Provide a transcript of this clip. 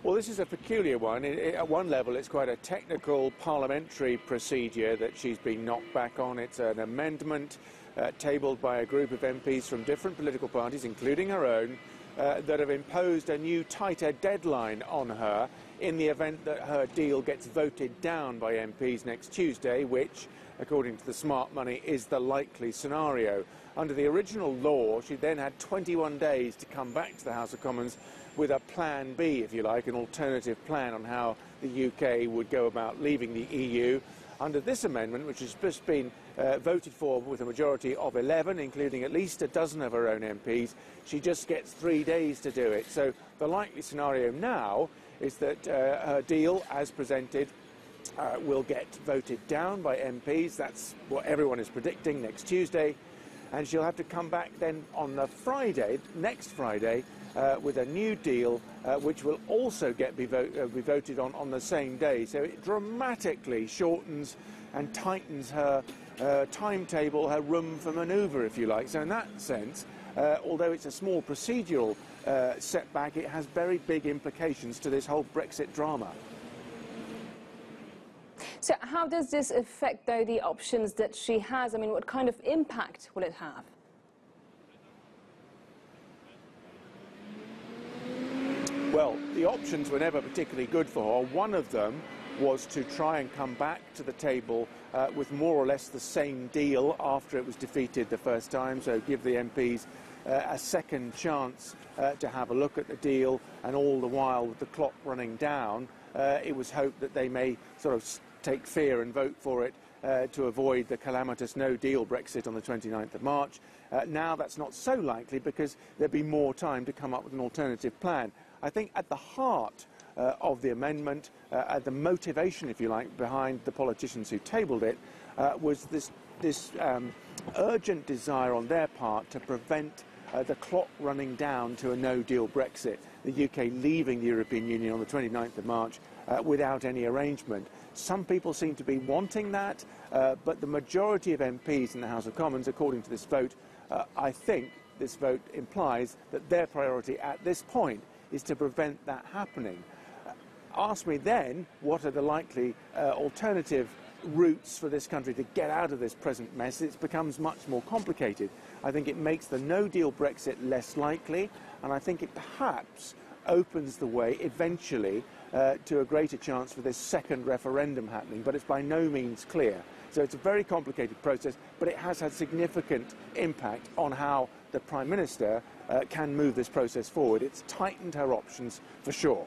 Well, this is a peculiar one. At one level, it's quite a technical parliamentary procedure that she's been knocked back on. It's an amendment tabled by a group of MPs from different political parties, including her own, that have imposed a new tighter deadline on her in the event that her deal gets voted down by MPs next Tuesday, which, according to the smart money, is the likely scenario. Under the original law, she then had 21 days to come back to the House of Commons with a plan B, if you like, an alternative plan on how the UK would go about leaving the EU. Under this amendment, which has just been voted for with a majority of 11, including at least a dozen of her own MPs, she just gets 3 days to do it. So the likely scenario now is that her deal, as presented, will get voted down by MPs. That's what everyone is predicting next Tuesday. And she'll have to come back then on the Friday, next Friday, with a new deal, which will also be voted on the same day. So it dramatically shortens and tightens her timetable, her room for manoeuvre, if you like. So in that sense, although it's a small procedural setback, it has very big implications to this whole Brexit drama. So how does this affect, though, the options that she has? I mean, what kind of impact will it have? Well, the options were never particularly good for her. One of them was to try and come back to the table with more or less the same deal after it was defeated the first time, so give the MPs a second chance to have a look at the deal, and all the while with the clock running down, it was hoped that they may sort of take fear and vote for it to avoid the calamitous no-deal Brexit on the 29th of March. Now that's not so likely because there'll be more time to come up with an alternative plan. I think at the heart of the amendment, the motivation, if you like, behind the politicians who tabled it, was this urgent desire on their part to prevent the clock running down to a no-deal Brexit, the UK leaving the European Union on the 29th of March without any arrangement. Some people seem to be wanting that, but the majority of MPs in the House of Commons, according to this vote, I think this vote implies that their priority at this point is to prevent that happening. Ask me then, what are the likely alternative routes for this country to get out of this present mess? It becomes much more complicated. I think it makes the no-deal Brexit less likely, and I think it perhaps opens the way eventually to a greater chance for this second referendum happening, but it's by no means clear. So it's a very complicated process, but it has had significant impact on how the Prime Minister can move this process forward. It's tightened her options for sure.